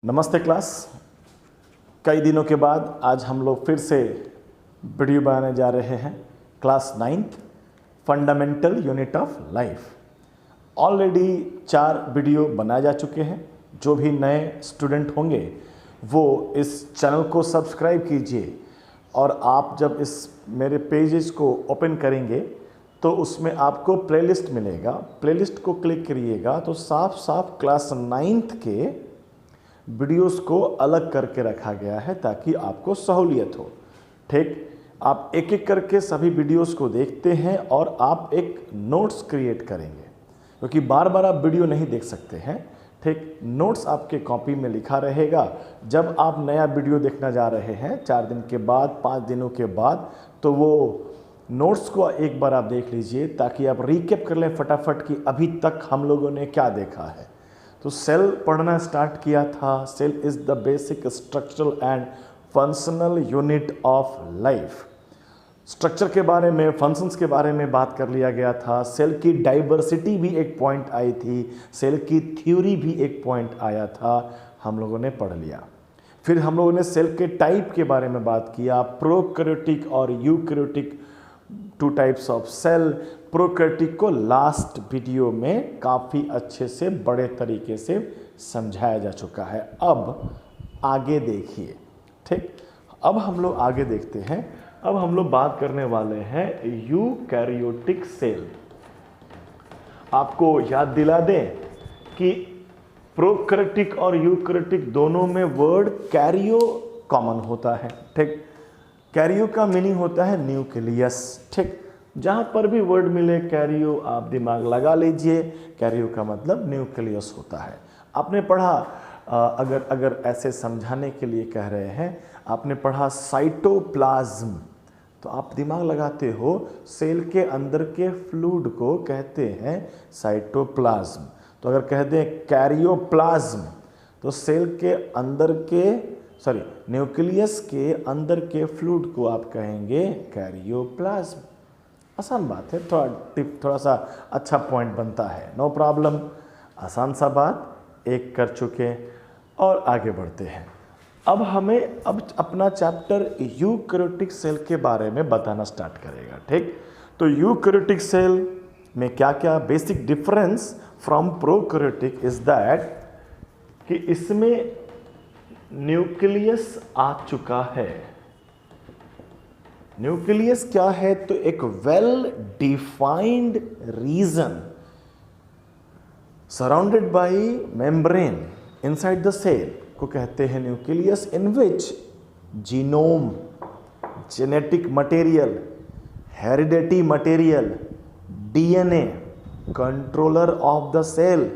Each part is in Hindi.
नमस्ते क्लास। कई दिनों के बाद आज हम लोग फिर से वीडियो बनाने जा रहे हैं। Class 9th fundamental unit of life. Already 4 video बनाए जा चुके हैं। जो भी नए स्टूडेंट होंगे वो इस चैनल को सब्सक्राइब कीजिए और आप जब इस मेरे पेजेस को ओपन करेंगे तो उसमें आपको प्लेलिस्ट मिलेगा। प्लेलिस्ट को क्लिक करिएगा तो साफ साफ क्लास 9th के वीडियोस को अलग करके रखा गया है ताकि आपको सहूलियत हो। ठीक, आप एक एक करके सभी वीडियोस को देखते हैं और आप एक नोट्स क्रिएट करेंगे क्योंकि बार बार आप वीडियो नहीं देख सकते हैं। ठीक, नोट्स आपके कॉपी में लिखा रहेगा। जब आप नया वीडियो देखना जा रहे हैं 4 दिन के बाद, 5 दिनों के बाद, तो वो नोट्स को एक बार आप देख लीजिए ताकि आप रिकैप कर लें फटाफट कि अभी तक हम लोगों ने क्या देखा है। तो सेल पढ़ना स्टार्ट किया था। Cell is the basic structural and functional unit of life. Structure के बारे में, फंक्शंस के बारे में बात कर लिया गया था। सेल की डाइवर्सिटी भी एक पॉइंट आई थी। सेल की थ्योरी भी एक पॉइंट आया था, हम लोगों ने पढ़ लिया। फिर हम लोगों ने सेल के टाइप के बारे में बात किया। प्रोकैरियोटिक और eukaryotic 2 types of cell. Prokaryotic को लास्ट वीडियो में काफ़ी अच्छे से बड़े तरीके से समझाया जा चुका है। अब आगे देखिए। ठीक, अब हम लोग आगे देखते हैं। अब हम लोग बात करने वाले हैं यूकैरियोटिक सेल। आपको याद दिला दें कि प्रोकैरियोटिक और यूकैरियोटिक दोनों में वर्ड कैरियो कॉमन होता है। ठीक, कैरियो का मीनिंग होता है न्यूक्लियस। ठीक, जहाँ पर भी वर्ड मिले कैरियो आप दिमाग लगा लीजिए। कैरियो का मतलब न्यूक्लियस होता है। आपने पढ़ा, अगर ऐसे समझाने के लिए कह रहे हैं, आपने पढ़ा साइटोप्लाज्म, तो आप दिमाग लगाते हो सेल के अंदर के फ्लूइड को कहते हैं साइटोप्लाज्म। तो अगर कह दें कैरियोप्लाज्म तो सेल के अंदर के न्यूक्लियस के अंदर के फ्लूइड को आप कहेंगे कैरियोप्लाज्म। आसान बात है, थोड़ा सा अच्छा पॉइंट बनता है। नो प्रॉब्लम, आसान सा बात एक कर चुके और आगे बढ़ते हैं। अब हमें अपना चैप्टर यूकैरियोटिक सेल के बारे में बताना स्टार्ट करेगा। ठीक, तो यूकैरियोटिक सेल में क्या क्या basic difference from prokaryotic is that कि इसमें न्यूक्लियस आ चुका है। न्यूक्लियस क्या है? तो एक well defined region surrounded by membrane inside the cell को कहते हैं nucleus, in which genome, genetic material, heredity material, DNA, controller of the cell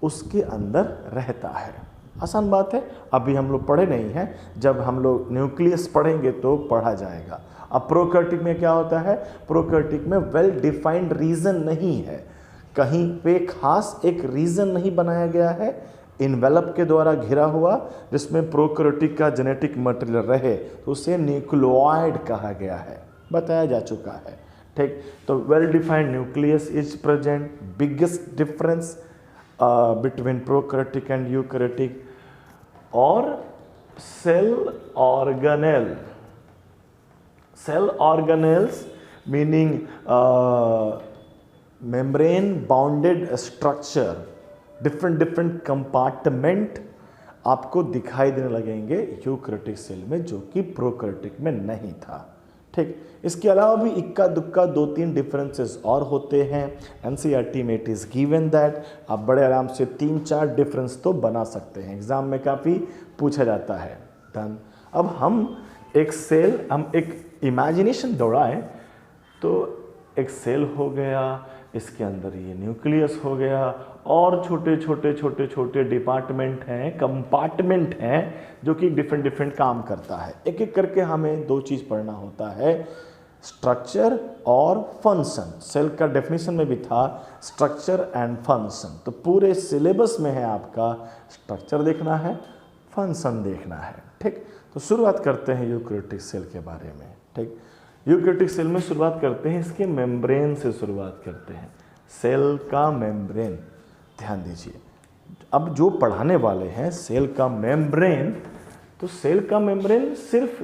उसके अंदर रहता है। आसान बात है, अभी हम लोग पढ़े नहीं हैं, जब हम लोग न्यूक्लियस पढ़ेंगे तो पढ़ा जाएगा। अब प्रोकैरियोटिक में क्या होता है? प्रोकैरियोटिक में वेल डिफाइंड रीजन नहीं है, कहीं पे खास एक रीजन नहीं बनाया गया है, इन्वेलप के द्वारा घिरा हुआ, जिसमें प्रोकैरियोटिक का जेनेटिक मटेरियल रहे तो उसे न्यूक्लियोइड कहा गया है, बताया जा चुका है। ठीक, तो well defined nucleus is present. Biggest difference between prokaryotic and eukaryotic. और cell organelle, cell organelles meaning membrane bounded structure, different compartment आपको दिखाई देने लगेंगे यूकैरियोटिक सेल में, जो कि प्रोकैरियोटिक में नहीं था। ठीक, इसके अलावा भी इक्का दुक्का 2-3 डिफरेंसेस और होते हैं। एनसीईआरटी में इट इज़ गिवन दैट आप बड़े आराम से 3-4 डिफरेंस तो बना सकते हैं, एग्जाम में काफ़ी पूछा जाता है। डन। अब हम एक इमेजिनेशन दौड़ाएं तो एक सेल हो गया, इसके अंदर ये न्यूक्लियस हो गया और छोटे डिपार्टमेंट हैं, कंपार्टमेंट हैं जो कि डिफरेंट काम करता है। एक एक करके हमें 2 चीज़ पढ़ना होता है, स्ट्रक्चर और फंक्शन। सेल का डेफिनेशन में भी था स्ट्रक्चर एंड फंक्शन, तो पूरे सिलेबस में है आपका स्ट्रक्चर देखना है, फंक्शन देखना है। ठीक, तो शुरुआत करते हैं यूकैरियोटिक सेल के बारे में। ठीक, यूकैरियोटिक सेल में शुरुआत करते हैं इसके मेम्ब्रेन से शुरुआत करते हैं। सेल का मेम्ब्रेन ध्यान दीजिए, अब जो पढ़ाने वाले हैं सेल का मेम्ब्रेन, तो सेल का मेम्ब्रेन सिर्फ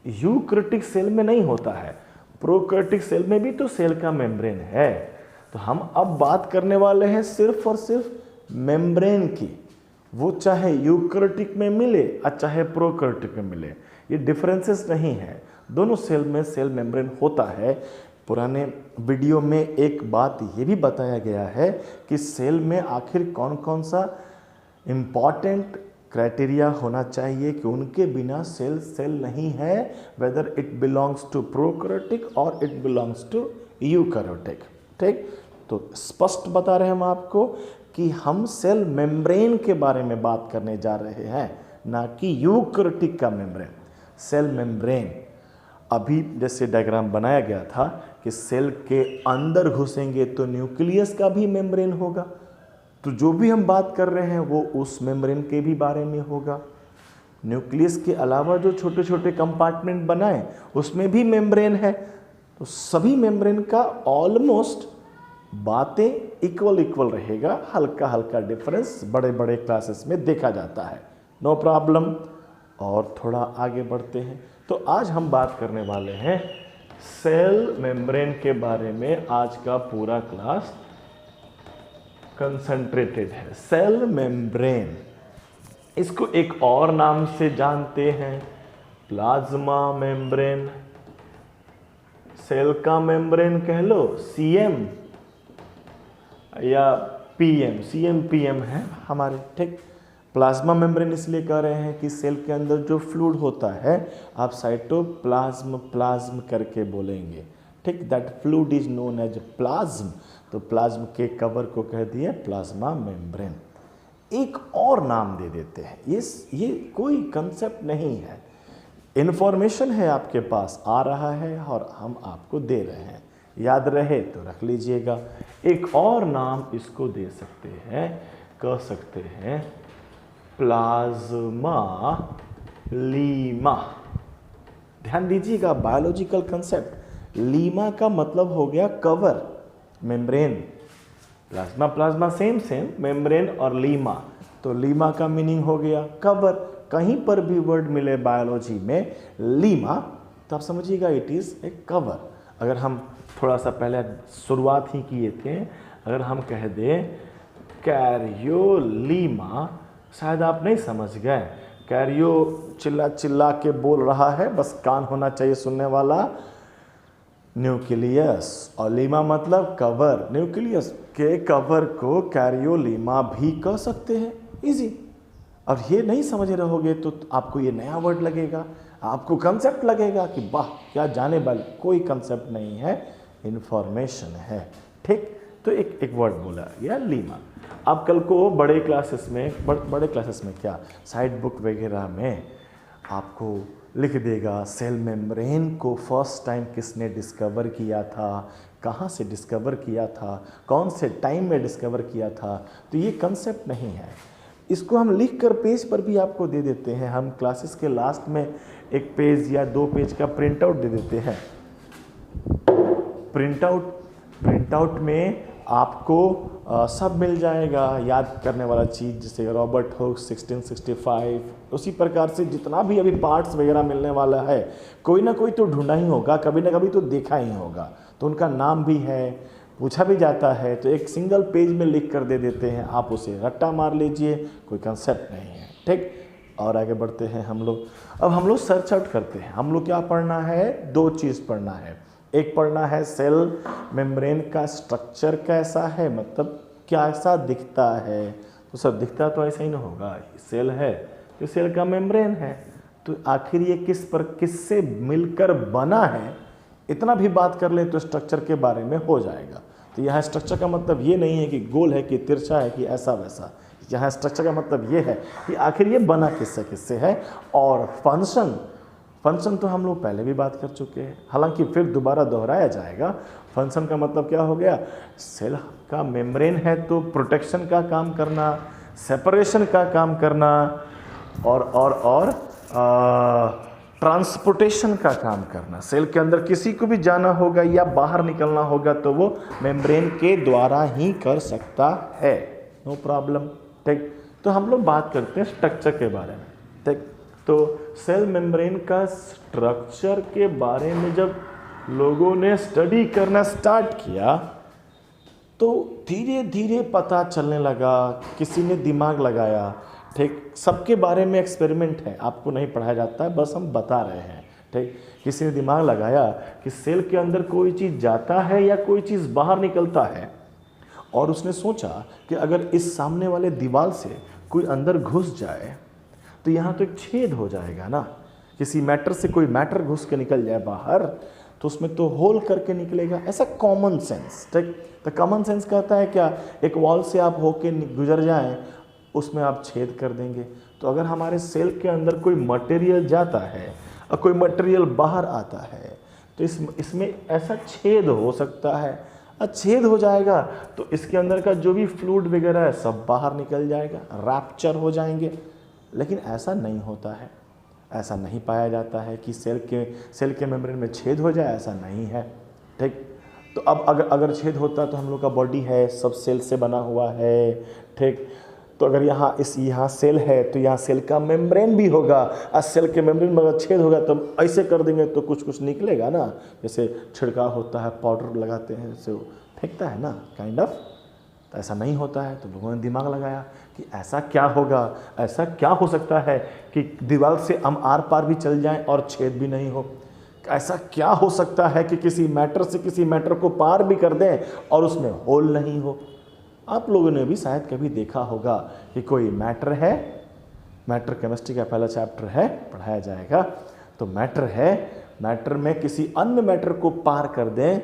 यूकैरियोटिक सेल में नहीं होता है, प्रोकैरियोटिक सेल में भी तो सेल का मेम्ब्रेन है। तो हम अब बात करने वाले हैं सिर्फ और सिर्फ मेम्ब्रेन की, वो चाहे यूकैरियोटिक में मिले और चाहे प्रोकैरियोटिक में मिले, ये डिफरेंसेस नहीं है, दोनों सेल में सेल मेम्ब्रेन होता है। पुराने वीडियो में एक बात ये भी बताया गया है कि सेल में आखिर कौन कौन सा इम्पॉर्टेंट क्राइटेरिया होना चाहिए कि उनके बिना सेल सेल नहीं है, whether it belongs to prokaryotic और इट बिलोंग्स टू यूकैरियोटिक। ठीक, तो स्पष्ट बता रहे हैं हम आपको कि हम सेल मेम्ब्रेन के बारे में बात करने जा रहे हैं, ना कि यूकैरियोटिक का मेम्ब्रेन। सेल मेम्ब्रेन अभी जैसे डायग्राम बनाया गया था कि सेल के अंदर घुसेंगे तो न्यूक्लियस का भी मेम्ब्रेन होगा, तो जो भी हम बात कर रहे हैं वो उस मेम्ब्रेन के भी बारे में होगा। न्यूक्लियस के अलावा जो छोटे छोटे कंपार्टमेंट बनाए उसमें भी मेम्ब्रेन है, तो सभी मेम्ब्रेन का ऑलमोस्ट बातें इक्वल रहेगा, हल्का हल्का डिफरेंस बड़े बड़े क्लासेस में देखा जाता है, नो प्रॉब्लम। और थोड़ा आगे बढ़ते हैं, तो आज हम बात करने वाले हैं सेल मेम्ब्रेन के बारे में। आज का पूरा क्लास कंसंट्रेटेड है सेल मेम्ब्रेन। इसको एक और नाम से जानते हैं, प्लाज्मा मेम्ब्रेन। सेल का मेम्ब्रेन कह लो, सीएम या पीएम, सीएम पीएम है हमारे। ठीक, प्लाज्मा मेम्ब्रेन इसलिए कह रहे हैं कि सेल के अंदर जो फ्लूइड होता है आप साइटोप्लाज्म प्लाज्म करके बोलेंगे। ठीक, that fluid is known as plasm, तो प्लाज्म के कवर को कह दिए प्लाज्मा मेम्ब्रेन। एक और नाम दे देते हैं, ये कोई कंसेप्ट नहीं है, इन्फॉर्मेशन है आपके पास, आ रहा है और हम आपको दे रहे हैं, याद रहे तो रख लीजिएगा। एक और नाम इसको दे सकते हैं, कह सकते हैं प्लाज्मा लीमा। ध्यान दीजिएगा, बायोलॉजिकल कंसेप्ट, लीमा का मतलब हो गया cover, membrane. Plasma plasma same same, membrane और लीमा, तो लीमा का मीनिंग हो गया कवर। कहीं पर भी वर्ड मिले बायोलॉजी में लीमा, तो आप समझिएगा इट इज़ ए कवर। अगर हम थोड़ा सा पहले शुरुआत ही किए थे, अगर हम कह दें कैरियोलीमा, शायद आप नहीं समझ गए। कैरियो चिल्ला चिल्ला के बोल रहा है, बस कान होना चाहिए सुनने वाला। न्यूक्लियस और लीमा मतलब कवर, न्यूक्लियस के कवर को कैरियोलीमा भी कह सकते हैं, इजी। और ये नहीं समझ रहोगे तो आपको ये नया वर्ड लगेगा, आपको कंसेप्ट लगेगा कि वाह क्या जाने वाले, कोई कंसेप्ट नहीं है, इंफॉर्मेशन है। ठीक, तो एक वर्ड बोला या लीमा। अब कल को बड़े क्लासेस में क्या साइड बुक वगैरह में आपको लिख देगा सेल मेम्ब्रेन को फर्स्ट टाइम किसने डिस्कवर किया था, कहाँ से डिस्कवर किया था, कौन से टाइम में डिस्कवर किया था, तो ये कंसेप्ट नहीं है। इसको हम लिख कर पेज पर भी आपको दे देते हैं, हम क्लासेस के लास्ट में एक पेज या 2 पेज का प्रिंट आउट दे देते हैं। प्रिंट आउट में आपको सब मिल जाएगा, याद करने वाला चीज़, जैसे रॉबर्ट हुक 1665, उसी प्रकार से जितना भी अभी पार्ट्स वगैरह मिलने वाला है, कोई ना कोई तो ढूंढा ही होगा, कभी ना कभी तो देखा ही होगा, तो उनका नाम भी है, पूछा भी जाता है, तो एक सिंगल पेज में लिख कर दे देते हैं, आप उसे रट्टा मार लीजिए, कोई कंसेप्ट नहीं है। ठीक, और आगे बढ़ते हैं हम लोग। अब हम लोग सर्च आउट करते हैं, हम लोग क्या पढ़ना है, 2 चीज़ पढ़ना है। एक पढ़ना है सेल मेम्ब्रेन का स्ट्रक्चर कैसा है, मतलब कैसा दिखता है। तो सब दिखता तो ऐसा ही ना होगा, सेल है तो सेल का मेम्ब्रेन है, तो आखिर ये किससे मिलकर बना है, इतना भी बात कर ले तो स्ट्रक्चर के बारे में हो जाएगा। तो यहाँ स्ट्रक्चर का मतलब ये नहीं है कि गोल है कि तिरछा है कि ऐसा वैसा, यहाँ स्ट्रक्चर का मतलब ये है कि आखिर ये बना किससे है। और फंक्शन तो हम लोग पहले भी बात कर चुके हैं, हालांकि फिर दोबारा दोहराया जाएगा। फंक्शन का मतलब क्या हो गया, सेल का मेम्ब्रेन है तो प्रोटेक्शन का काम करना, सेपरेशन का काम करना, और ट्रांसपोर्टेशन का काम करना। सेल के अंदर किसी को भी जाना होगा या बाहर निकलना होगा तो वो मेम्ब्रेन के द्वारा ही कर सकता है, नो प्रॉब्लम। ठीक। तो हम लोग बात करते हैं स्ट्रक्चर के बारे में, ठीक। तो सेल मेम्ब्रेन का स्ट्रक्चर के बारे में जब लोगों ने स्टडी करना स्टार्ट किया तो धीरे धीरे पता चलने लगा, किसी ने दिमाग लगाया, ठीक। सबके बारे में एक्सपेरिमेंट है, आपको नहीं पढ़ाया जाता है, बस हम बता रहे हैं, ठीक। किसी ने दिमाग लगाया कि सेल के अंदर कोई चीज़ जाता है या कोई चीज़ बाहर निकलता है, और उसने सोचा कि अगर इस सामने वाले दीवार से कोई अंदर घुस जाए तो यहाँ तो एक छेद हो जाएगा ना, किसी मैटर से कोई मैटर घुस के निकल जाए बाहर तो उसमें तो होल करके निकलेगा, ऐसा कॉमन सेंस, ठीक। तो कॉमन सेंस कहता है क्या, एक वॉल से आप होके गुजर जाएं उसमें आप छेद कर देंगे। तो अगर हमारे सेल के अंदर कोई मटेरियल जाता है और कोई मटेरियल बाहर आता है तो इसमें ऐसा छेद हो सकता है, छेद हो जाएगा तो इसके अंदर का जो भी फ्लूइड वगैरह है सब बाहर निकल जाएगा, रैप्चर हो जाएंगे। लेकिन ऐसा नहीं होता है, ऐसा नहीं पाया जाता है कि सेल के मेम्ब्रेन में छेद हो जाए, ऐसा नहीं है, ठीक। तो अब अगर छेद होता तो हम लोग का बॉडी है सब सेल से बना हुआ है, ठीक। तो अगर यहाँ सेल है तो यहाँ सेल का मेम्ब्रेन भी होगा, और सेल के मेम्ब्रेन में अगर छेद होगा तो हम ऐसे कर देंगे तो कुछ निकलेगा ना, जैसे छिड़काव होता है, पाउडर लगाते हैं जैसे फेंकता है ना, काइंड ऑफ। तो ऐसा नहीं होता है। तो लोगों ने दिमाग लगाया कि ऐसा क्या होगा, ऐसा क्या हो सकता है कि दीवार से हम आर पार भी चल जाएं और छेद भी नहीं हो, ऐसा क्या हो सकता है कि किसी मैटर से किसी मैटर को पार भी कर दें और उसमें होल नहीं हो। आप लोगों ने भी शायद कभी देखा होगा कि कोई मैटर है, मैटर केमिस्ट्री का पहला चैप्टर है, पढ़ाया जाएगा, तो मैटर है, मैटर में किसी अन्य मैटर को पार कर दें,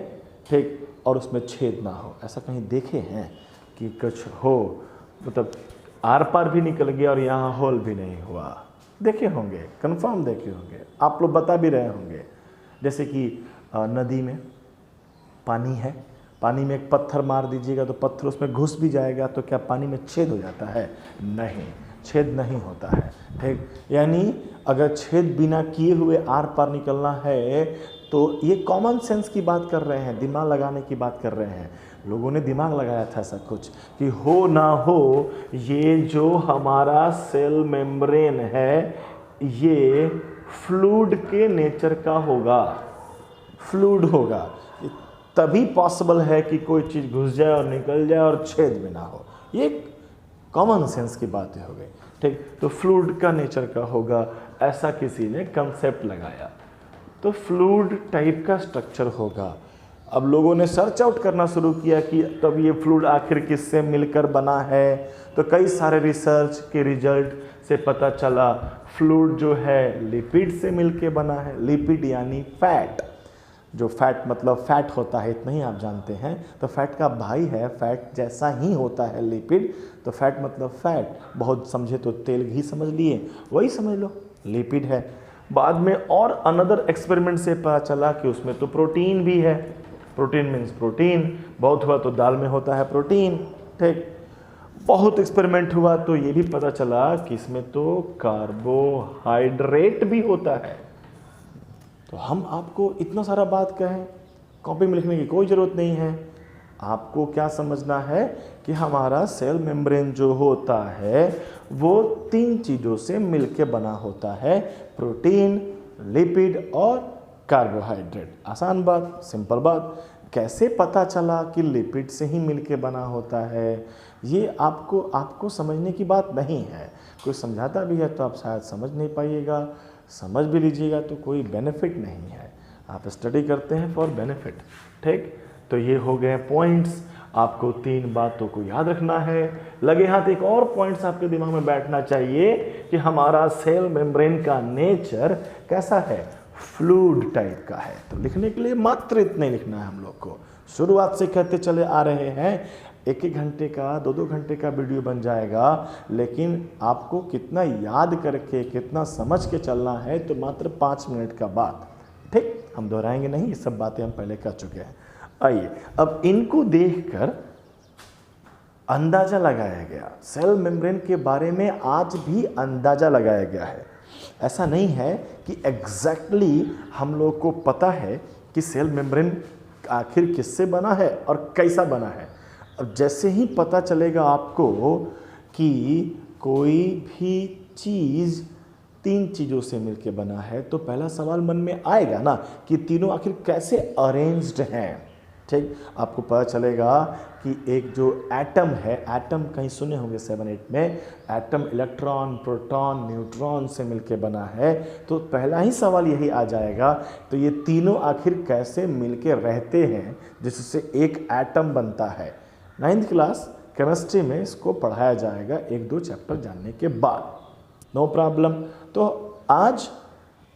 ठीक, और उसमें छेद ना हो। ऐसा कहीं देखे हैं कि कुछ हो, मतलब आर पार भी निकल गया और यहाँ होल भी नहीं हुआ? देखे होंगे, कंफर्म देखे होंगे, आप लोग बता भी रहे होंगे। जैसे कि नदी में पानी है, पानी में एक पत्थर मार दीजिएगा तो पत्थर उसमें घुस भी जाएगा तो क्या पानी में छेद हो जाता है? नहीं, छेद नहीं होता है, ठीक। यानी अगर छेद बिना किए हुए आर पार निकलना है तो ये कॉमन सेंस की बात कर रहे हैं, दिमाग लगाने की बात कर रहे हैं। लोगों ने दिमाग लगाया था ऐसा कुछ कि हो ना हो, ये जो हमारा सेल मेम्ब्रेन है ये फ्लूइड के नेचर का होगा, फ्लूइड होगा, तभी पॉसिबल है कि कोई चीज़ घुस जाए और निकल जाए और छेद भी ना हो। ये कॉमन सेंस की बातें हो गई, ठीक। तो फ्लूइड का नेचर का होगा, ऐसा किसी ने कंसेप्ट लगाया, तो फ्लूइड टाइप का स्ट्रक्चर होगा। अब लोगों ने सर्च आउट करना शुरू किया कि तब ये फ्लूइड आखिर किससे मिलकर बना है, तो कई सारे रिसर्च के रिजल्ट से पता चला फ्लूइड जो है लिपिड से मिलके बना है। लिपिड यानी फैट, जो फैट मतलब फैट होता है, इतना ही आप जानते हैं। तो फैट का भाई है, फैट जैसा ही होता है लिपिड, तो फैट मतलब फैट, बहुत समझे तो तेल घी समझ लिए, वही समझ लो लिपिड है। बाद में और अनदर एक्सपेरिमेंट से पता चला कि उसमें तो प्रोटीन भी है, प्रोटीन मीन्स प्रोटीन, बहुत हुआ तो दाल में होता है प्रोटीन, ठीक। बहुत एक्सपेरिमेंट हुआ तो ये भी पता चला कि इसमें तो कार्बोहाइड्रेट भी होता है। तो हम आपको इतना सारा बात कहें, कॉपी में लिखने की कोई ज़रूरत नहीं है। आपको क्या समझना है कि हमारा सेल मेम्ब्रेन जो होता है वो 3 चीज़ों से मिलके बना होता है, प्रोटीन, लिपिड और कार्बोहाइड्रेट। आसान बात, सिंपल बात। कैसे पता चला कि लिपिड से ही मिलके बना होता है, ये आपको समझने की बात नहीं है। कोई समझाता भी है तो आप शायद समझ नहीं पाइएगा, समझ भी लीजिएगा तो कोई बेनिफिट नहीं है। आप स्टडी करते हैं फॉर बेनिफिट, ठीक। तो ये हो गए पॉइंट्स, आपको 3 बातों को याद रखना है। लगे हाथ एक और पॉइंट्स आपके दिमाग में बैठना चाहिए कि हमारा सेल मेम्ब्रेन का नेचर कैसा है, फ्लूइड टाइप का है। तो लिखने के लिए मात्र इतना ही लिखना है हम लोग को। शुरुआत से कहते चले आ रहे हैं, 1-1 घंटे का 2-2 घंटे का वीडियो बन जाएगा, लेकिन आपको कितना याद करके कितना समझ के चलना है तो मात्र 5 मिनट का बात, ठीक। हम दोहराएंगे नहीं, ये सब बातें हम पहले कर चुके हैं। आइए अब इनको देखकर अंदाज़ा लगाया गया, सेल मेम्ब्रेन के बारे में आज भी अंदाज़ा लगाया गया है। ऐसा नहीं है कि एग्जैक्टली हम लोग को पता है कि सेल मेम्ब्रेन आखिर किससे बना है और कैसा बना है। अब जैसे ही पता चलेगा आपको कि कोई भी चीज़ तीन चीज़ों से मिलकर बना है, तो पहला सवाल मन में आएगा ना कि तीनों आखिर कैसे अरेंज्ड हैं। ठीक, आपको पता चलेगा कि एक जो एटम है, एटम कहीं सुने होंगे 7-8 में, एटम इलेक्ट्रॉन, प्रोटॉन, न्यूट्रॉन से मिलकर बना है, तो पहला ही सवाल यही आ जाएगा, तो ये तीनों आखिर कैसे मिलकर रहते हैं जिससे एक एटम बनता है। 9th क्लास केमिस्ट्री में इसको पढ़ाया जाएगा 1-2 चैप्टर जानने के बाद, नो प्रॉब्लम। तो आज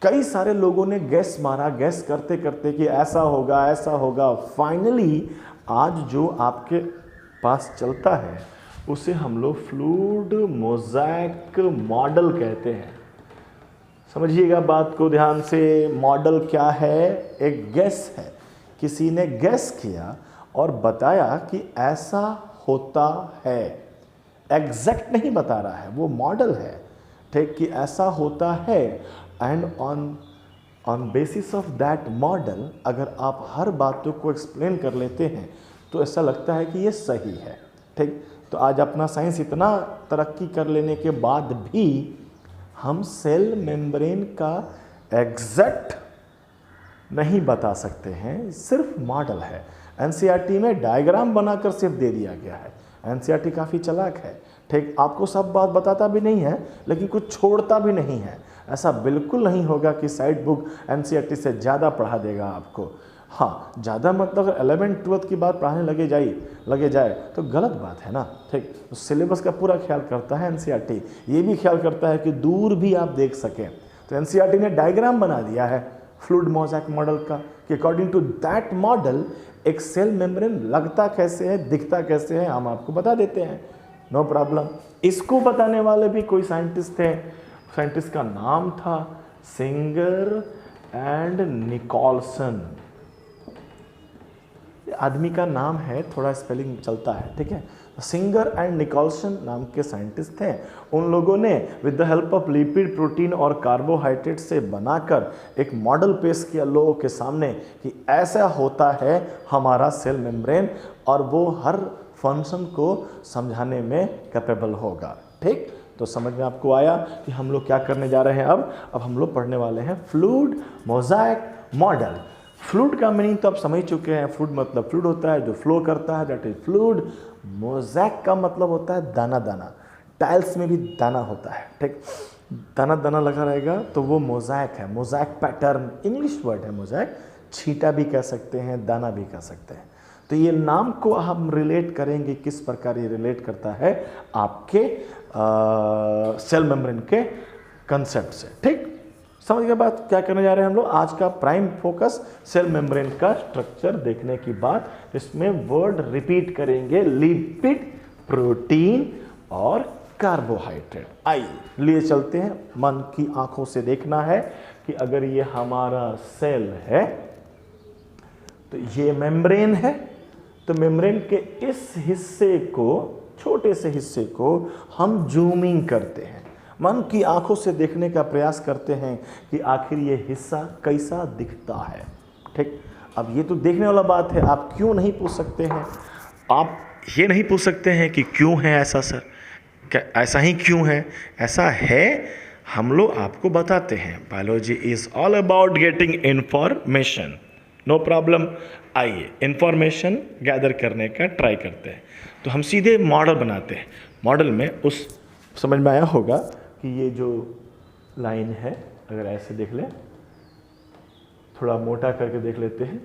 कई सारे लोगों ने गैस मारा, गैस करते करते कि ऐसा होगा ऐसा होगा, फाइनली आज जो आपके पास चलता है उसे हम लोग फ्लूइड मोज़ेक मॉडल कहते हैं। समझिएगा बात को ध्यान से, मॉडल क्या है? एक गैस है, किसी ने गैस किया और बताया कि ऐसा होता है, एग्जैक्ट नहीं बता रहा है, वो मॉडल है, ठीक, कि ऐसा होता है। And on basis of that model अगर आप हर बातों को एक्सप्लेन कर लेते हैं तो ऐसा लगता है कि ये सही है। ठीक, तो आज अपना साइंस इतना तरक्की कर लेने के बाद भी हम सेल मेम्ब्रेन का एग्जैक्ट नहीं बता सकते हैं, सिर्फ मॉडल है। एनसीईआरटी में डायग्राम बनाकर सिर्फ दे दिया गया है। एनसीईआरटी काफ़ी चालाक है, ठीक, आपको सब बात बताता भी नहीं है लेकिन कुछ छोड़ता भी नहीं है। ऐसा बिल्कुल नहीं होगा कि साइड बुक एनसीईआरटी से ज़्यादा पढ़ा देगा आपको। हाँ, ज़्यादा मतलब अगर 11th-12th की बात पढ़ाने लगे जाए तो गलत बात है ना। ठीक, तो सिलेबस का पूरा ख्याल करता है एनसीईआरटी, ये भी ख्याल करता है कि दूर भी आप देख सकें। तो एनसीईआरटी ने डायग्राम बना दिया है फ्लूइड मोज़ेक मॉडल का कि अकॉर्डिंग टू दैट मॉडल एक सेल मेम्ब्रेन लगता कैसे है, दिखता कैसे है, हम आपको बता देते हैं, नो प्रॉब्लम। इसको बताने वाले भी कोई साइंटिस्ट थे, साइंटिस्ट का नाम था सिंगर एंड निकोलसन। आदमी का नाम है, थोड़ा स्पेलिंग चलता है, ठीक है। सिंगर एंड निकोलसन नाम के साइंटिस्ट थे। उन लोगों ने with the help of lipid, protein और कार्बोहाइड्रेट से बनाकर एक मॉडल पेश किया लोगों के सामने कि ऐसा होता है हमारा सेल मेम्ब्रेन और वो हर फंक्शन को समझाने में कैपेबल होगा। ठीक, तो समझ में आपको आया कि हम लोग क्या करने जा रहे हैं। अब हम लोग पढ़ने वाले हैं फ्लूइड मोज़ेक मॉडल। फ्लूइड का मीनिंग तो आप समझ चुके हैं, फ्लूइड मतलब फ्लूइड होता है जो फ्लो करता है, दैट इज फ्लूइड। मोज़ेक का मतलब होता है दाना दाना, टाइल्स में भी दाना होता है, ठीक, दाना दाना लगा रहेगा तो वो मोज़ेक है, मोज़ेक पैटर्न इंग्लिश वर्ड है मोज़ेक, छींटा भी कह सकते हैं, दाना भी कह सकते हैं। तो ये नाम को हम रिलेट करेंगे, किस प्रकार ये रिलेट करता है आपके सेल मेम्ब्रेन के कंसेप्ट से। ठीक, समझ गए बात क्या करने जा रहे हैं हम लोग। आज का प्राइम फोकस सेल मेम्ब्रेन का स्ट्रक्चर देखने की बात, इसमें वर्ड रिपीट करेंगे, लिपिड, प्रोटीन और कार्बोहाइड्रेट। आइए लिए चलते हैं, मन की आंखों से देखना है कि अगर ये हमारा सेल है तो ये मेम्ब्रेन है, तो मेम्ब्रेन के इस हिस्से को, छोटे से हिस्से को हम जूमिंग करते हैं, मन की आंखों से देखने का प्रयास करते हैं कि आखिर ये हिस्सा कैसा दिखता है। ठीक, अब ये तो देखने वाला बात है, आप क्यों नहीं पूछ सकते हैं, आप ये नहीं पूछ सकते हैं कि क्यों है ऐसा सर, क्या ऐसा ही क्यों है, ऐसा है हम लोग आपको बताते हैं। Biology is all about getting information, no problem. आइए इंफॉर्मेशन गैदर करने का ट्राई करते हैं। तो हम सीधे मॉडल बनाते हैं। मॉडल में उस समझ में आया होगा कि ये जो लाइन है, अगर ऐसे देख लें, थोड़ा मोटा करके देख लेते हैं,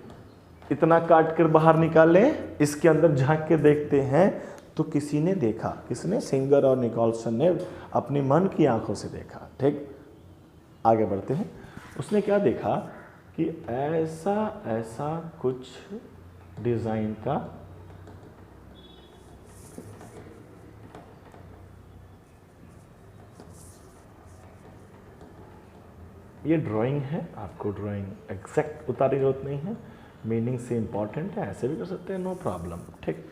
इतना काट कर बाहर निकाल लें, इसके अंदर झांक के देखते हैं तो किसी ने देखा, किसने, सिंगर और निकोलसन ने अपनी मन की आंखों से देखा। ठीक, आगे बढ़ते हैं। उसने क्या देखा कि ऐसा ऐसा कुछ डिज़ाइन का ये ड्राइंग है, आपको ड्राइंग एग्जैक्ट उतारने की जरूरत नहीं है, मीनिंग से इम्पॉर्टेंट है, ऐसे भी कर सकते हैं, नो प्रॉब्लम। ठीक,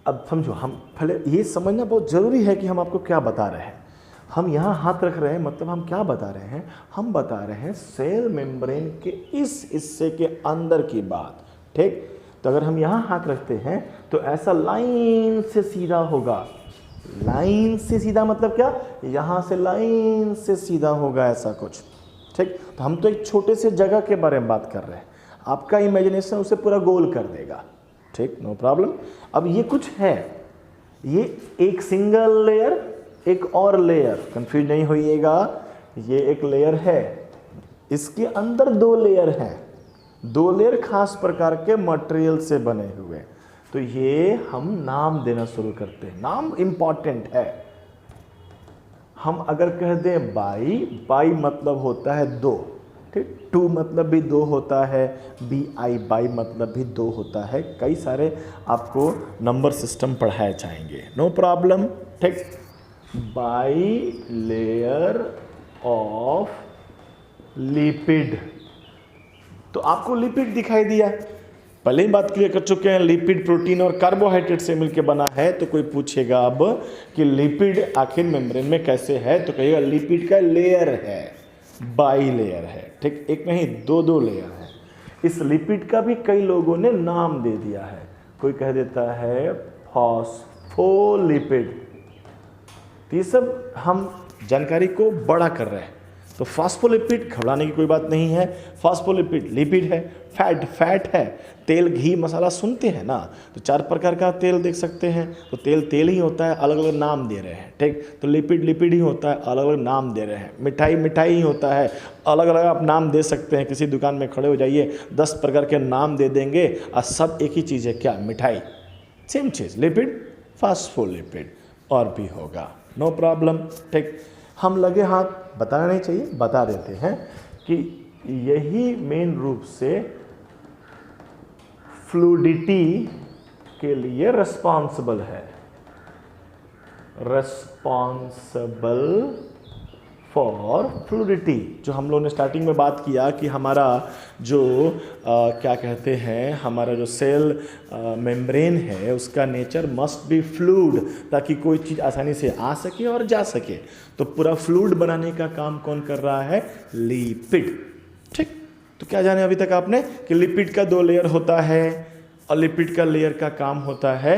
अब समझो, हम पहले ये समझना बहुत ज़रूरी है कि हम आपको क्या बता रहे हैं। हम यहाँ हाथ रख रहे हैं, मतलब हम क्या बता रहे हैं, हम बता रहे हैं सेल मेम्ब्रेन के इस हिस्से के अंदर की बात। ठीक, तो अगर हम यहाँ हाथ रखते हैं तो ऐसा लाइन से सीधा होगा, लाइन से सीधा मतलब क्या, यहां से लाइन से सीधा होगा ऐसा कुछ, ठीक। तो हम तो एक छोटे से जगह के बारे में बात कर रहे हैं, आपका इमेजिनेशन उसे पूरा गोल कर देगा, ठीक, नो प्रॉब्लम। अब ये कुछ है, ये एक सिंगल लेयर, एक और लेयर, कंफ्यूज नहीं होइएगा, ये एक लेयर है, इसके अंदर दो लेयर हैं, दो लेयर खास प्रकार के मटेरियल से बने हुए। तो ये हम नाम देना शुरू करते हैं, नाम इंपॉर्टेंट है। हम अगर कह दें बाई, बाई मतलब होता है दो, ठीक, टू मतलब भी दो होता है, बी आई बाई मतलब भी दो होता है, कई सारे आपको नंबर सिस्टम पढ़ाए जाएंगे, नो प्रॉब्लम, ठीक। बाई लेयर ऑफ लिपिड, तो आपको लिपिड दिखाई दिया, पहले ही बात क्लियर कर चुके हैं, लिपिड प्रोटीन और कार्बोहाइड्रेट से मिलकर बना है। तो कोई पूछेगा अब कि लिपिड आखिर मेम्ब्रेन में कैसे है, तो कहिएगा लिपिड का लेयर है, बाई लेयर है, ठीक, एक नहीं दो दो लेयर है। इस लिपिड का भी कई लोगों ने नाम दे दिया है, कोई कह देता है फॉस्फोलिपिड। तो ये सब हम जानकारी को बड़ा कर रहे हैं। तो फॉस्फोलिपिड, घबराने की कोई बात नहीं है, फॉस्फोलिपिड लिपिड है, फैट फैट है, तेल घी मसाला सुनते हैं ना, तो चार प्रकार का तेल देख सकते हैं, तो तेल तेल ही होता है, अलग अलग नाम दे रहे हैं, ठीक। तो लिपिड लिपिड ही होता है, अलग अलग नाम दे रहे हैं। मिठाई मिठाई ही होता है, अलग अलग आप नाम दे सकते हैं। किसी दुकान में खड़े हो जाइए, 10 प्रकार के नाम दे देंगे और सब एक ही चीज़ है, क्या, मिठाई, सेम चीज़, लिपिड फॉस्फोलिपिड, और भी होगा, नो प्रॉब्लम, ठीक। हम लगे हाथ, बताना नहीं चाहिए, बता देते हैं कि यही मेन रूप से फ्लूडिटी के लिए रिस्पॉन्सिबल है, रिस्पॉन्सिबल फॉर फ्लूडिटी। जो हम लोगों ने स्टार्टिंग में बात किया कि हमारा जो क्या कहते हैं, हमारा जो सेल मेम्ब्रेन है उसका नेचर मस्ट बी फ्लूइड, ताकि कोई चीज़ आसानी से आ सके और जा सके। तो पूरा फ्लूइड बनाने का काम कौन कर रहा है, लिपिड, ठीक। तो क्या जाने अभी तक आपने कि लिपिड का दो लेयर होता है, और लिपिड का लेयर का काम होता है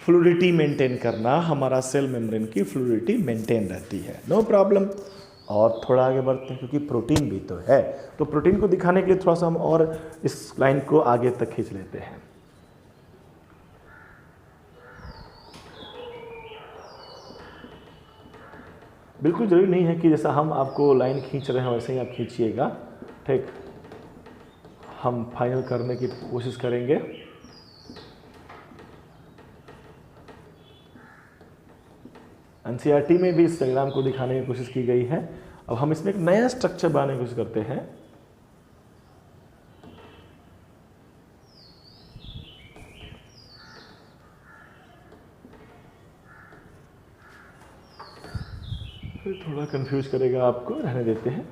फ्लूडिटी मेंटेन करना, हमारा सेल मेम्ब्रेन की फ्लूडिटी मेंटेन रहती है, नो प्रॉब्लम। और थोड़ा आगे बढ़ते हैं, क्योंकि प्रोटीन भी तो है, तो प्रोटीन को दिखाने के लिए थोड़ा सा हम और इस लाइन को आगे तक खींच लेते हैं। बिल्कुल जरूरी नहीं है कि जैसा हम आपको लाइन खींच रहे हैं वैसे ही आप खींचिएगा, ठीक। हम फाइनल करने की कोशिश करेंगे। एनसीईआरटी में भी इस डायग्राम को दिखाने की कोशिश की गई है। अब हम इसमें एक नया स्ट्रक्चर बनाने की कोशिश करते हैं। फिर थोड़ा कंफ्यूज करेगा आपको, रहने देते हैं।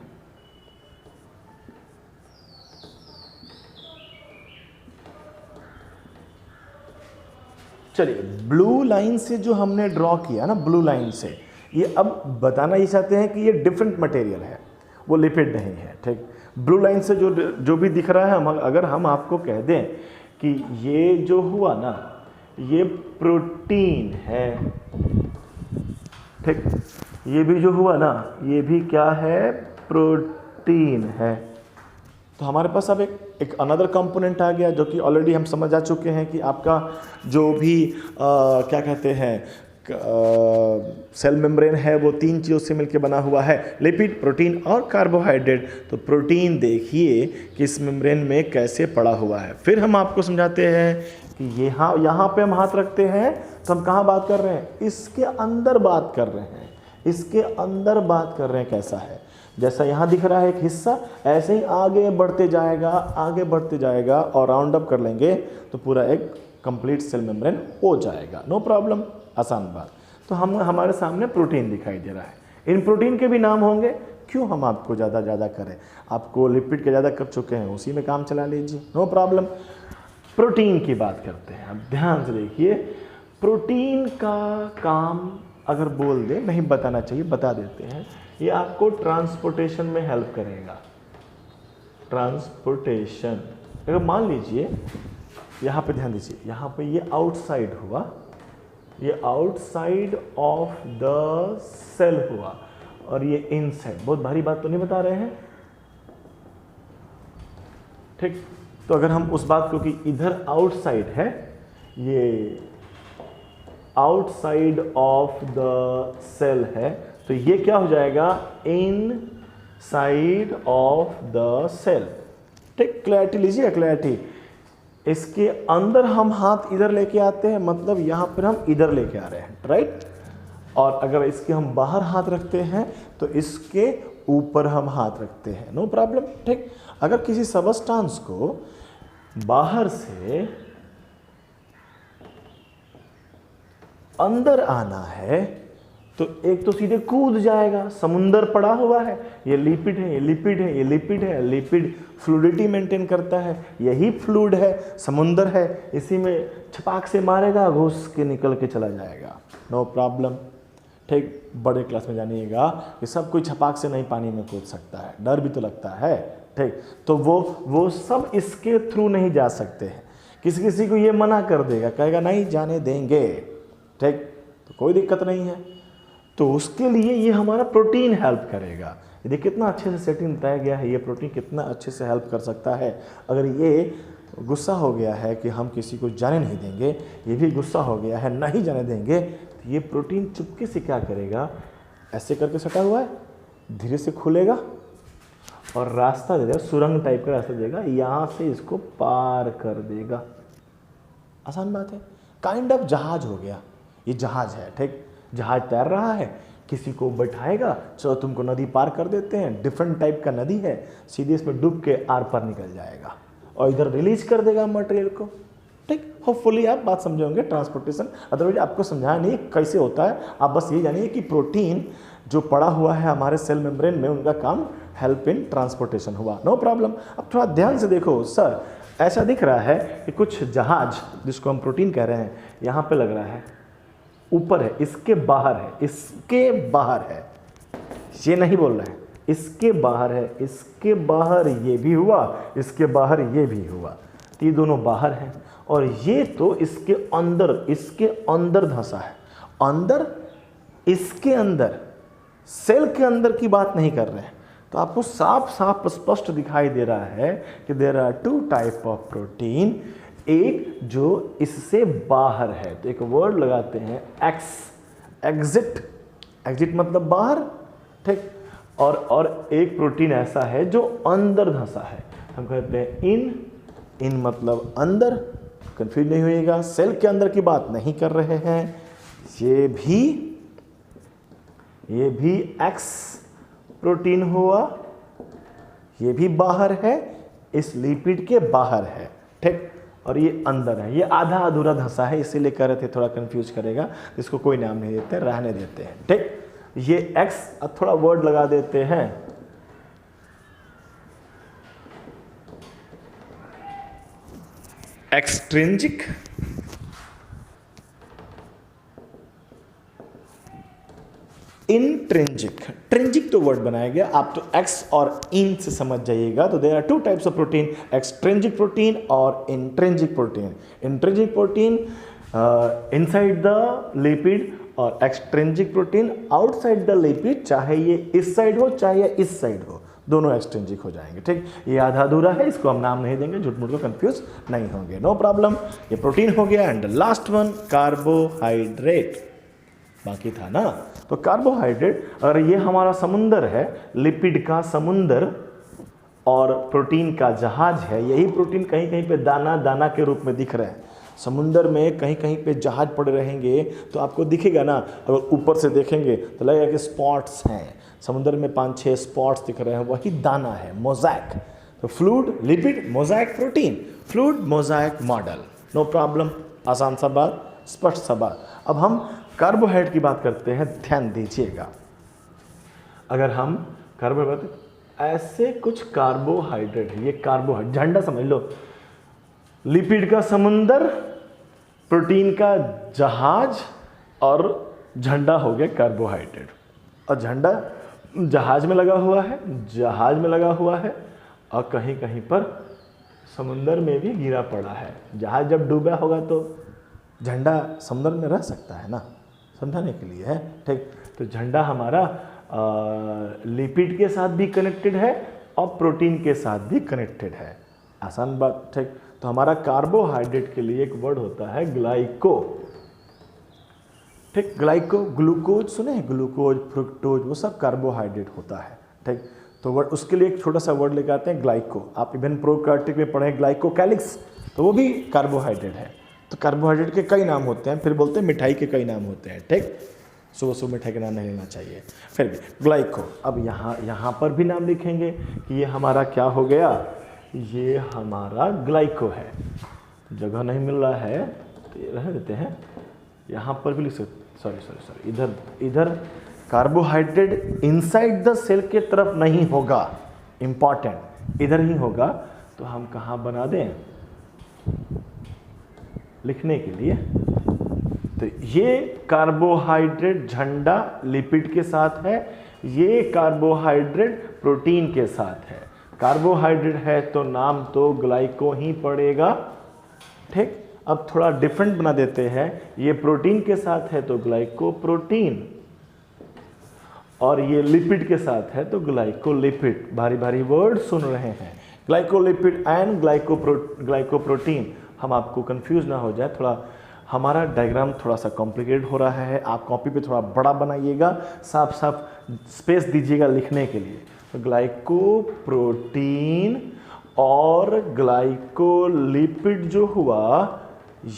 चलिए, ब्लू लाइन से जो हमने ड्रॉ किया ना, ब्लू लाइन से, ये अब बताना ये चाहते हैं कि ये डिफरेंट मटेरियल है, वो लिपिड नहीं है, ठीक। ब्लू लाइन से जो भी दिख रहा है, हम अगर हम आपको कह दें कि ये जो हुआ ना, ये प्रोटीन है, ठीक। ये भी जो हुआ ना, ये भी क्या है, प्रोटीन है। तो हमारे पास अब एक अनदर कंपोनेंट आ गया, जो कि ऑलरेडी हम समझ आ चुके हैं कि आपका जो भी क्या कहते हैं सेल मेम्ब्रेन है, वो तीन चीज़ों से मिलकर बना हुआ है, लिपिड, प्रोटीन और कार्बोहाइड्रेट। तो प्रोटीन देखिए कि इस मेम्ब्रेन में कैसे पड़ा हुआ है। फिर हम आपको समझाते हैं कि यहाँ पे हम हाथ रखते हैं, तो हम कहाँ बात कर रहे हैं, इसके अंदर बात कर रहे हैं, इसके अंदर बात कर रहे हैं कैसा है। जैसा यहाँ दिख रहा है एक हिस्सा, ऐसे ही आगे बढ़ते जाएगा, आगे बढ़ते जाएगा, और राउंड अप कर लेंगे तो पूरा एक कंप्लीट सेल मेम्ब्रेन हो जाएगा, नो प्रॉब्लम, आसान बात। तो हमारे सामने प्रोटीन दिखाई दे रहा है। इन प्रोटीन के भी नाम होंगे, क्यों हम आपको ज़्यादा करें, आपको लिपिड के ज़्यादा कर चुके हैं, उसी में काम चला लीजिए, नो प्रॉब्लम। प्रोटीन की बात करते हैं, अब ध्यान से देखिए। प्रोटीन का काम अगर बोल दे, नहीं बताना चाहिए, बता देते हैं, ये आपको ट्रांसपोर्टेशन में हेल्प करेगा। ट्रांसपोर्टेशन, अगर मान लीजिए यहाँ पे ध्यान दीजिए, यहाँ पे ये आउटसाइड हुआ, ये आउटसाइड ऑफ द सेल हुआ और ये इनसाइड। बहुत भारी बात तो नहीं बता रहे हैं, ठीक। तो अगर हम उस बात को कि इधर आउटसाइड है, ये आउटसाइड ऑफ द सेल है, तो ये क्या हो जाएगा, इन साइड ऑफ द सेल, ठीक। क्लैरिटी लीजिए, क्लैरिटी। इसके अंदर हम हाथ इधर लेके आते हैं, मतलब यहां पर हम इधर लेके आ रहे हैं, राइट। और अगर इसके हम बाहर हाथ रखते हैं तो इसके ऊपर हम हाथ रखते हैं, नो प्रॉब्लम, ठीक। अगर किसी सबस्टांस को बाहर से अंदर आना है तो एक तो सीधे कूद जाएगा, समुंदर पड़ा हुआ है, ये लिपिड है, ये लिपिड है, ये लिपिड है, लिपिड फ्लूइडिटी मेंटेन करता है, यही फ्लूइड है, समुंदर है, इसी में छपाक से मारेगा, घुस के निकल के चला जाएगा, नो प्रॉब्लम, ठीक। बड़े क्लास में जानिएगा कि सब कोई छपाक से नहीं पानी में कूद सकता है, डर भी तो लगता है, ठीक। तो वो सब इसके थ्रू नहीं जा सकते हैं। किसी किसी को ये मना कर देगा, कहेगा नहीं जाने देंगे, ठीक, तो कोई दिक्कत नहीं है। तो उसके लिए ये हमारा प्रोटीन हेल्प करेगा। ये देखिए कितना अच्छे से सेटिंग बताया गया है, ये प्रोटीन कितना अच्छे से हेल्प कर सकता है। अगर ये गुस्सा हो गया है कि हम किसी को जाने नहीं देंगे, ये भी गुस्सा हो गया है नहीं जाने देंगे, तो ये प्रोटीन चुपके से क्या करेगा, ऐसे करके सटा हुआ है, धीरे से खुलेगा और रास्ता दे देगा, सुरंग टाइप का रास्ता देगा, यहाँ से इसको पार कर देगा। आसान बात है, काइंड ऑफ जहाज हो गया, ये जहाज है, ठीक। जहाज तैर रहा है, किसी को बैठाएगा, चलो तुमको नदी पार कर देते हैं, डिफरेंट टाइप का नदी है, सीधे इसमें डूब के आर पार निकल जाएगा और इधर रिलीज कर देगा मटेरियल को, ठीक। होपफुली आप बात समझे होंगे ट्रांसपोर्टेशन, अदरवाइज आपको समझाया नहीं कैसे होता है। आप बस ये जानिए कि प्रोटीन जो पड़ा हुआ है हमारे सेल मेम्ब्रेन में, उनका काम हेल्प इन ट्रांसपोर्टेशन हुआ, नो प्रॉब्लम। अब थोड़ा ध्यान से देखो, सर ऐसा दिख रहा है कि कुछ जहाज जिसको हम प्रोटीन कह रहे हैं यहाँ पे लग रहा है, ऊपर है, इसके बाहर है, इसके बाहर है, ये नहीं बोल रहे हैं, इसके बाहर है, इसके बाहर ये भी हुआ, इसके बाहर ये भी हुआ, तो ये दोनों बाहर हैं और ये तो इसके अंदर धंसा है, अंदर, इसके अंदर, सेल के अंदर की बात नहीं कर रहे हैं। तो आपको साफ साफ स्पष्ट दिखाई दे रहा है कि there are two type of protein, एक जो इससे बाहर है, तो एक वर्ड लगाते हैं एक्स, एग्जिट, एग्जिट मतलब बाहर, ठीक। और एक प्रोटीन ऐसा है जो अंदर धंसा है, हम कहते हैं इन मतलब अंदर, कंफ्यूज नहीं होइएगा, सेल के अंदर की बात नहीं कर रहे हैं। ये भी एक्स प्रोटीन हुआ, ये भी बाहर है, इस लिपिड के बाहर है, ठीक। और ये अंदर है, ये आधा अधूरा धंसा है, इसीलिए कह रहे थे थोड़ा कंफ्यूज करेगा, इसको कोई नाम नहीं देते, रहने देते हैं, ठीक। ये एक्स, अब थोड़ा वर्ड लगा देते हैं, एक्सट्रिंजिक, इंट्रिंजिक। ट्रिंजिक तो वर्ड बनाया गया, आप तो एक्स और इन से समझ जाइएगा। तो there are two types of protein, extrinsic protein और intrinsic protein. Intrinsic protein inside the lipid और extrinsic protein outside the lipid, चाहे ये इस साइड हो चाहे ये इस साइड हो, दोनों एक्सट्रिंजिक हो जाएंगे, ठीक। ये आधा अधूरा है, इसको हम नाम नहीं देंगे, झूठ मूठ को कंफ्यूज नहीं होंगे, नो प्रॉब्लम। ये प्रोटीन हो गया। एंड लास्ट वन कार्बोहाइड्रेट बाकी था ना। तो कार्बोहाइड्रेट, अगर ये हमारा समुंदर है, लिपिड का समुंदर और प्रोटीन का जहाज है, यही प्रोटीन कहीं कहीं पे दाना दाना के रूप में दिख रहे हैं। समुंदर में कहीं कहीं पे जहाज पड़े रहेंगे तो आपको दिखेगा ना, अगर ऊपर से देखेंगे तो लगेगा कि स्पॉट्स हैं, समुंदर में 5-6 स्पॉट्स दिख रहे हैं, वही दाना है, मोज़ैक। तो fluid, lipid, mosaic, protein, fluid mosaic model, no problem. आसान सा बात, स्पष्ट सा बात। अब हम कार्बोहाइड्रेट की बात करते हैं, ध्यान दीजिएगा। अगर हम कार्बोहाइड्रेट, ऐसे कुछ कार्बोहाइड्रेट है, ये कार्बोहाइड्रेट झंडा समझ लो, लिपिड का समुंदर, प्रोटीन का जहाज और झंडा हो गया कार्बोहाइड्रेट। और झंडा जहाज में लगा हुआ है, जहाज में लगा हुआ है और कहीं कहीं पर समुंदर में भी गिरा पड़ा है। जहाज जब डूबा होगा तो झंडा समुद्र में रह सकता है ना, समझाने के लिए है, ठीक। तो झंडा हमारा लिपिड के साथ भी कनेक्टेड है और प्रोटीन के साथ भी कनेक्टेड है, आसान बात, ठीक। तो हमारा कार्बोहाइड्रेट के लिए एक वर्ड होता है ग्लाइको, ठीक। ग्लाइको, ग्लूकोज सुने हैं, ग्लूकोज, फ्रुक्टोज, वो सब कार्बोहाइड्रेट होता है, ठीक। तो वर्ड उसके लिए एक छोटा सा वर्ड लेके आते हैं ग्लाइको। आप इवन प्रोकार्योटिक में पढ़े ग्लाइकोकैलिक्स, तो वो भी कार्बोहाइड्रेट है। तो कार्बोहाइड्रेट के कई नाम होते हैं, फिर बोलते हैं मिठाई के कई नाम होते हैं, ठीक। सुबह सुबह मिठाई के नाम नहीं लेना चाहिए, फिर भी ग्लाइको। अब यहाँ पर भी नाम लिखेंगे कि ये हमारा क्या हो गया, ये हमारा ग्लाइको है। जगह नहीं मिल रहा है तो ये रह देते हैं, यहाँ पर भी लिख सकते, सॉरी इधर कार्बोहाइड्रेट इनसाइड द सेल के तरफ नहीं होगा, इंपॉर्टेंट इधर ही होगा। तो हम कहाँ बना दें लिखने के लिए, तो ये कार्बोहाइड्रेट झंडा लिपिड के साथ है, ये कार्बोहाइड्रेट प्रोटीन के साथ है। कार्बोहाइड्रेट है तो नाम तो ग्लाइको ही पड़ेगा, ठीक। अब थोड़ा डिफरेंट बना देते हैं, ये प्रोटीन के साथ है तो ग्लाइकोप्रोटीन, और ये लिपिड के साथ है तो ग्लाइकोलिपिड। भारी भारी वर्ड सुन रहे हैं, ग्लाइकोलिपिड एंड ग्लाइकोप्रोटीन। हम आपको कंफ्यूज ना हो जाए, थोड़ा हमारा डायग्राम थोड़ा सा कॉम्प्लिकेटेड हो रहा है, आप कॉपी पे थोड़ा बड़ा बनाइएगा, साफ साफ स्पेस दीजिएगा लिखने के लिए। तो ग्लाइकोप्रोटीन और ग्लाइकोलिपिड जो हुआ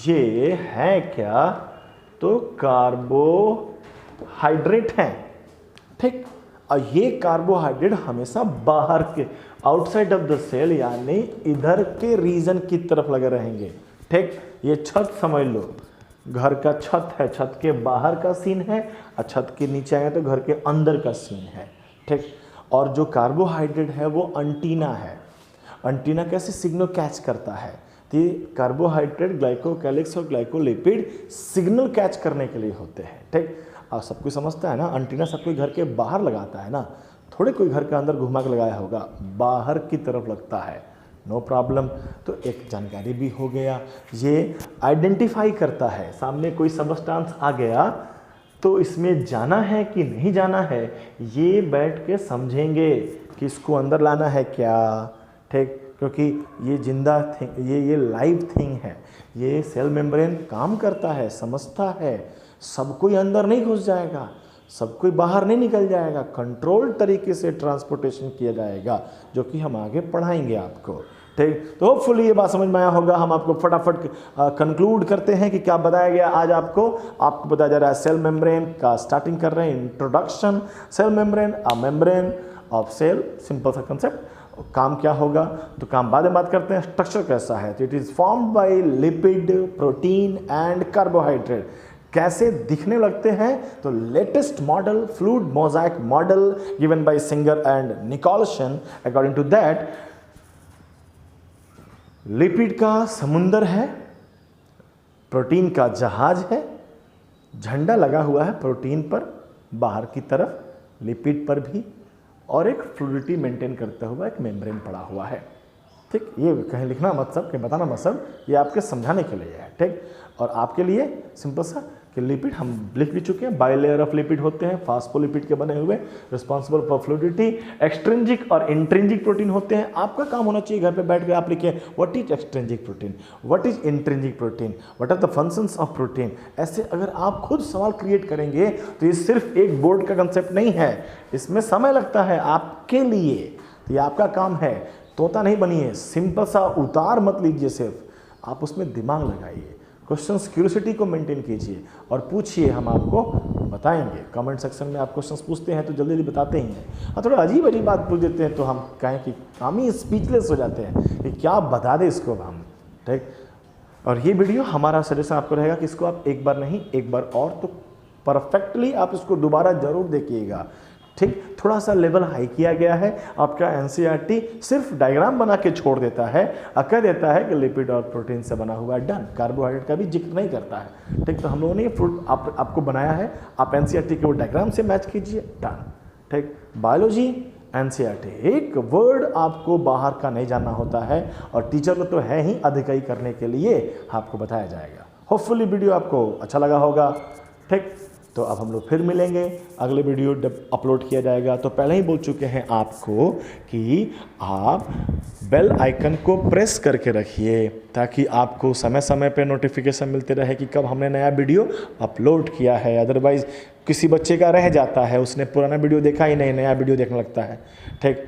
ये है क्या, तो कार्बोहाइड्रेट हैं, ठीक। और ये कार्बोहाइड्रेट हमेशा बाहर के, आउटसाइड ऑफ द सेल, यानी इधर के रीजन की तरफ लगे रहेंगे, ठीक। ये छत समझ लो, घर का छत है, छत के बाहर का सीन है, और छत के नीचे आए तो घर के अंदर का सीन है, ठीक। और जो कार्बोहाइड्रेट है वो एंटीना है। एंटीना कैसे सिग्नल कैच करता है, तो कार्बोहाइड्रेट, ग्लाइकोकैलिक्स और ग्लाइकोलिपिड सिग्नल कैच करने के लिए होते हैं, ठीक। और सब कोई समझता है ना, एंटीना सब कोई घर के बाहर लगाता है ना, थोड़े कोई घर के अंदर घुमा के लगाया होगा, बाहर की तरफ लगता है, नो प्रॉब्लम। तो एक जानकारी भी हो गया, ये आइडेंटिफाई करता है, सामने कोई सबस्टांस आ गया तो इसमें जाना है कि नहीं जाना है, ये बैठ के समझेंगे कि इसको अंदर लाना है क्या, ठीक। क्योंकि ये जिंदा थिंग, ये लाइव थिंग है, ये सेल मेम्ब्रेन काम करता है, समझता है, सब कोई अंदर नहीं घुस जाएगा, सब कोई बाहर नहीं निकल जाएगा, कंट्रोल तरीके से ट्रांसपोर्टेशन किया जाएगा, जो कि हम आगे पढ़ाएंगे आपको, ठीक। तो होपफुली ये बात समझ में आया होगा। हम आपको फटाफट कंक्लूड करते हैं कि क्या बताया गया आज आपको बताया जा रहा है सेल मेम्ब्रेन का, स्टार्टिंग कर रहे हैं introduction, cell membrane, a membrane of cell, simple सा कंसेप्ट। काम क्या होगा, तो काम बाद में बात करते हैं, स्ट्रक्चर कैसा है, तो it is formed by lipid, protein and carbohydrate. कैसे दिखने लगते हैं, तो latest model, fluid mosaic model given by Singer and Nicolson, according to that lipid का समुंदर है, प्रोटीन का जहाज है, झंडा लगा हुआ है प्रोटीन पर बाहर की तरफ, लिपिड पर भी, और एक फ्लूइडिटी मेंटेन करता हुआ एक मेम्ब्रेन पड़ा हुआ है, ठीक। ये कहीं लिखना मतलब, कहीं बताना मतलब, ये आपके समझाने के लिए है, ठीक। और आपके लिए सिंपल सा कि लिपिड हम लिख भी चुके हैं, बाइलेयर ऑफ लिपिड होते हैं, फास्फोलिपिड के बने हुए, रिस्पॉन्सिबल फॉर फ्लूइडिटी। एक्सट्रिंजिक और इंट्रिंजिक प्रोटीन होते हैं। आपका काम होना चाहिए घर पे बैठ कर आप लिखिए what is extrinsic protein, what is intrinsic protein, what are the functions of protein. ऐसे अगर आप खुद सवाल क्रिएट करेंगे तो ये सिर्फ एक बोर्ड का कंसेप्ट नहीं है, इसमें समय लगता है आपके लिए, तो ये आपका काम है। तोता नहीं बनिए, सिंपल सा उतार मत लीजिए, सिर्फ आप उसमें दिमाग लगाइए, क्वेश्चंस क्यूरियोसिटी को मेंटेन कीजिए और पूछिए, हम आपको बताएंगे। कमेंट सेक्शन में आप क्वेश्चंस पूछते हैं तो जल्दी जल्दी बताते ही हैं, और थोड़ा अजीब अजीब बात पूछ देते हैं तो हम कहें कि हम ही स्पीचलेस हो जाते हैं कि क्या बता दें इसको हम, ठीक। और ये वीडियो हमारा सजेशन आपको रहेगा कि इसको आप एक बार नहीं, एक बार और तो परफेक्टली आप इसको दोबारा जरूर देखिएगा, ठीक। थोड़ा सा लेवल हाई किया गया है। आपका एनसीईआरटी सिर्फ डायग्राम बना के छोड़ देता है, कह देता है कि लिपिड और प्रोटीन से बना हुआ है, डन। कार्बोहाइड्रेट का भी जिक्र नहीं करता है, ठीक। तो हम लोगों ने फ्रूट आपको बनाया है, आप एनसीईआरटी के वो डायग्राम से मैच कीजिए, डन, ठीक। बायोलॉजी एनसीईआरटी, एक वर्ड आपको बाहर का नहीं जानना होता है, और टीचर को तो है ही अधिकाई करने के लिए आपको बताया जाएगा। होपफुली वीडियो आपको अच्छा लगा होगा। ठीक, तो अब हम लोग फिर मिलेंगे, अगले वीडियो जब अपलोड किया जाएगा। तो पहले ही बोल चुके हैं आपको कि आप बेल आइकन को प्रेस करके रखिए ताकि आपको समय समय पे नोटिफिकेशन मिलते रहे कि कब हमने नया वीडियो अपलोड किया है। अदरवाइज़ किसी बच्चे का रह जाता है, उसने पुराना वीडियो देखा ही नहीं, नया वीडियो देखने लगता है, ठीक,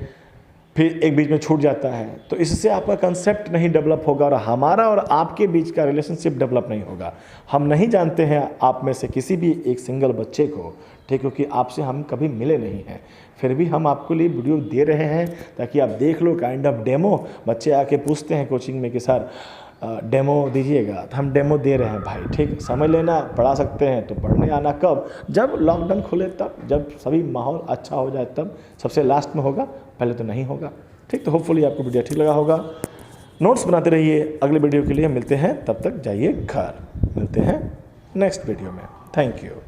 फिर एक बीच में छूट जाता है। तो इससे आपका कंसेप्ट नहीं डेवलप होगा और हमारा और आपके बीच का रिलेशनशिप डेवलप नहीं होगा। हम नहीं जानते हैं आप में से किसी भी एक सिंगल बच्चे को, ठीक, क्योंकि आपसे हम कभी मिले नहीं हैं, फिर भी हम आपको लिए वीडियो दे रहे हैं ताकि आप देख लो, काइंड ऑफ डेमो। बच्चे आके पूछते हैं कोचिंग में कि सर डेमो दीजिएगा, तो हम डेमो दे रहे हैं भाई, ठीक। समझ लेना, पढ़ा सकते हैं तो पढ़ने आना कब? जब लॉकडाउन खुले तब, जब सभी माहौल अच्छा हो जाए तब, सबसे लास्ट में होगा, पहले तो नहीं होगा, ठीक। तो होपफुली आपको वीडियो ठीक लगा होगा। नोट्स बनाते रहिए, अगले वीडियो के लिए मिलते हैं, तब तक जाइए घर, मिलते हैं नेक्स्ट वीडियो में। Thank you.